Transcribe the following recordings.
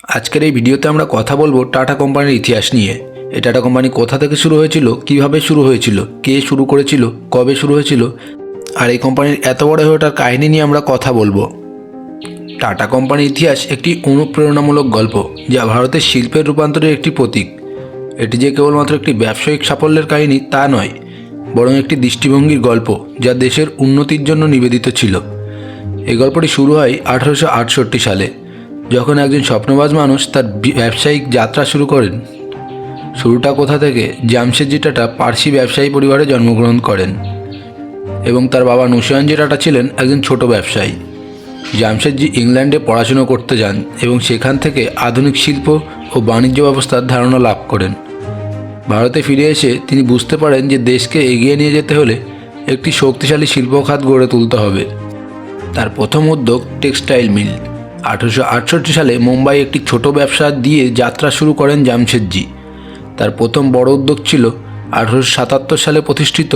আজকের এই ভিডিওতে আমরা কথা বলবো টাটা কোম্পানির ইতিহাস নিয়ে। এই টাটা কোম্পানি কোথা থেকে শুরু হয়েছিল, কিভাবে শুরু হয়েছিল, কে শুরু করেছিল, কবে শুরু হয়েছিল, আর এই কোম্পানির এত বড় হয়ে ওঠার কাহিনী নিয়ে আমরা কথা বলবো। টাটা কোম্পানির ইতিহাস একটি অনুপ্রেরণামূলক গল্প, যা ভারতের শিল্পের রূপান্তরের একটি প্রতীক। এটি যে কেবলমাত্র একটি ব্যবসায়িক সাফল্যের কাহিনী তা নয়, বরং একটি দৃষ্টিভঙ্গির গল্প যা দেশের উন্নতির জন্য নিবেদিত ছিল। এই গল্পটি শুরু হয় 1868 সালে, যখন একজন স্বপ্নবাজ মানুষ তার ব্যবসায়িক যাত্রা শুরু করেন। শুরুটা কোথা থেকে? জামশেদজি টাটা পার্সি ব্যবসায়ী পরিবারে জন্মগ্রহণ করেন এবং তার বাবা নরসিংহজি টাটা ছিলেন একজন ছোট ব্যবসায়ী। জামশেদজি ইংল্যান্ডে পড়াশুনো করতে যান এবং সেখান থেকে আধুনিক শিল্প ও বাণিজ্য ব্যবস্থার ধারণা লাভ করেন। ভারতে ফিরে এসে তিনি বুঝতে পারেন যে দেশকে এগিয়ে নিয়ে যেতে হলে একটি শক্তিশালী শিল্প খাত গড়ে তুলতে হবে। তার প্রথম উদ্যোগ টেক্সটাইল মিল। 1868 সালে মুম্বাই একটি ছোট ব্যবসা দিয়ে যাত্রা শুরু করেন জামশেদজি। তার প্রথম বড় উদ্যোগ ছিল 1877 সালে প্রতিষ্ঠিত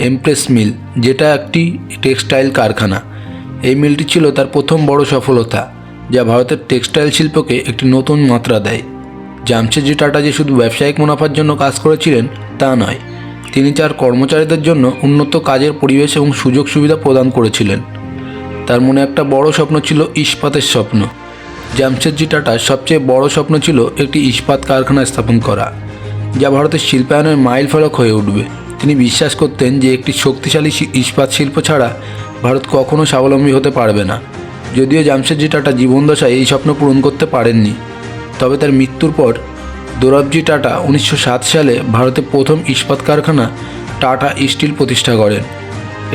এমপ্রেস মিল, যেটা একটি টেক্সটাইল কারখানা। এই মিলটি ছিল তার প্রথম বড় সফলতা, যা ভারতের টেক্সটাইল শিল্পকে একটি নতুন মাত্রা দেয়। জামশেদজি টাটা যে শুধু ব্যবসায়িক মুনাফার জন্য কাজ করেছিলেন তা নয়, তিনি তার কর্মচারীদের জন্য উন্নত কাজের পরিবেশ এবং সুযোগ সুবিধা প্রদান করেছিলেন। তার মনে একটা বড় স্বপ্ন ছিল, ইস্পাতের স্বপ্ন। জামশেদজি টাটার সবচেয়ে বড় স্বপ্ন ছিল একটি ইস্পাত কারখানা স্থাপন করা, যা ভারতের শিল্পায়নের মাইল ফলক হয়ে উঠবে। তিনি বিশ্বাস করতেন যে একটি শক্তিশালী ইস্পাত শিল্প ছাড়া ভারত কখনো স্বাবলম্বী হতে পারবে না। যদিও জামশেদজি টাটা জীবনদশায় এই স্বপ্ন পূরণ করতে পারেননি, তবে তার মৃত্যুর পর দোরাবজি টাটা 1907 সালে ভারতে প্রথম ইস্পাত কারখানা টাটা স্টিল প্রতিষ্ঠা করেন।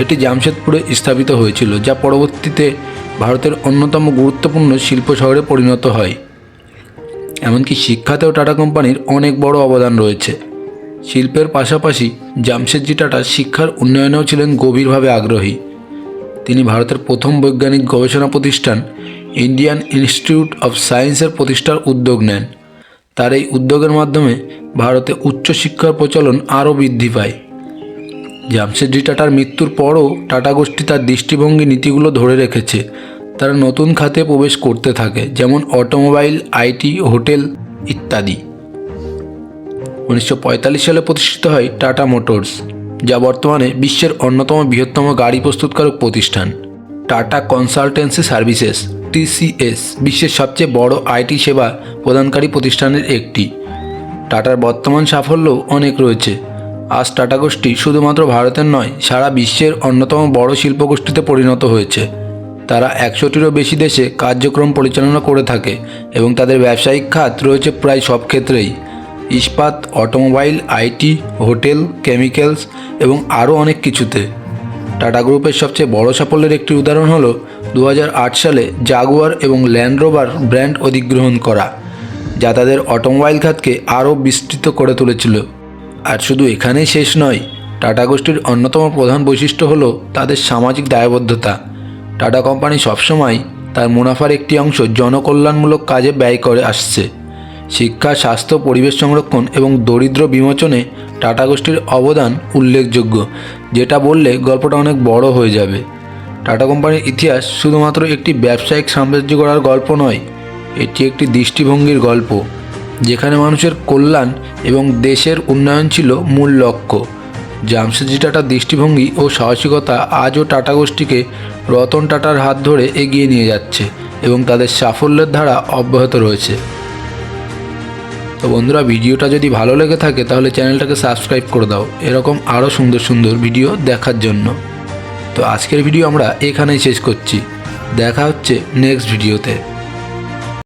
এটি জামশেদপুরে স্থাপিত হয়েছিল, যা পরবর্তীতে ভারতের অন্যতম গুরুত্বপূর্ণ শিল্প শহরে পরিণত হয়। এমনকি শিক্ষাতেও টাটা কোম্পানির অনেক বড় অবদান রয়েছে। শিল্পের পাশাপাশি জামশেদজি টাটা শিক্ষার উন্নয়নেও ছিলেন গভীরভাবে আগ্রহী। তিনি ভারতের প্রথম বৈজ্ঞানিক গবেষণা প্রতিষ্ঠান ইন্ডিয়ান ইনস্টিটিউট অফ সায়েন্সের প্রতিষ্ঠার উদ্যোগ নেন। তার এই উদ্যোগের মাধ্যমে ভারতে উচ্চশিক্ষার প্রচলন আরও বৃদ্ধি পায়। জামশেদজি টাটার মৃত্যুর পরও টাটা গোষ্ঠী তার দৃষ্টিভঙ্গি নীতিগুলো ধরে রেখেছে। তারা নতুন খাতে প্রবেশ করতে থাকে, যেমন অটোমোবাইল, আইটি, হোটেল ইত্যাদি। 1945 সালে প্রতিষ্ঠিত হয় টাটা মোটরস, যা বর্তমানে বিশ্বের অন্যতম বৃহত্তম গাড়ি প্রস্তুতকারক প্রতিষ্ঠান। টাটা কনসালটেন্সি সার্ভিসেস TCS বিশ্বের সবচেয়ে বড় আইটি সেবা প্রদানকারী প্রতিষ্ঠানের একটি। টাটার বর্তমান সাফল্যও অনেক রয়েছে। আজ টাটা গোষ্ঠী শুধুমাত্র ভারতের নয়, সারা বিশ্বের অন্যতম বড় শিল্পগোষ্ঠীতে পরিণত হয়েছে। তারা 100টিরও বেশি দেশে কার্যক্রম পরিচালনা করে থাকে এবং তাদের ব্যবসায়িক খাত রয়েছে প্রায় সব ক্ষেত্রেই: ইস্পাত, অটোমোবাইল, আইটি, হোটেল, কেমিক্যালস এবং আরও অনেক কিছুতে। টাটা গ্রুপের সবচেয়ে বড় সাফল্যের একটি উদাহরণ হল 2008 সালে জাগুয়ার এবং ল্যান্ড রোভার ব্র্যান্ড অধিগ্রহণ করা, যা তাদের অটোমোবাইল খাতকে আরও বিস্তৃত করে তুলেছিল। আর শুধু এখানেই শেষ নয়, টাটা গোষ্ঠীর অন্যতম প্রধান বৈশিষ্ট্য হলো তাদের সামাজিক দায়বদ্ধতা। টাটা কোম্পানি সবসময় তার মুনাফার একটি অংশ জনকল্যাণমূলক কাজে ব্যয় করে আসছে। শিক্ষা, স্বাস্থ্য, পরিবেশ সংরক্ষণ এবং দরিদ্র বিমোচনে টাটা গোষ্ঠীর অবদান উল্লেখযোগ্য, যেটা বললে গল্পটা অনেক বড় হয়ে যাবে। টাটা কোম্পানির ইতিহাস শুধুমাত্র একটি ব্যবসায়িক সাম্রাজ্য গড়ার গল্প নয়, এটি একটি দৃষ্টিভঙ্গির গল্প, যেখানে মানুষের কল্যাণ এবং দেশের উন্নয়ন ছিল মূল লক্ষ্য। জামশেদজি টাটার দৃষ্টিভঙ্গি ও সাহসিকতা আজও টাটা গোষ্ঠীকে রতন টাটার হাত ধরে এগিয়ে নিয়ে যাচ্ছে এবং তাদের সাফল্যের ধারা অব্যাহত রয়েছে। তো বন্ধুরা, ভিডিওটা যদি ভালো লেগে থাকে তাহলে চ্যানেলটাকে সাবস্ক্রাইব করে দাও এরকম আরও সুন্দর সুন্দর ভিডিও দেখার জন্য। তো আজকের ভিডিও আমরা এখানেই শেষ করছি। দেখা হচ্ছে নেক্সট ভিডিওতে।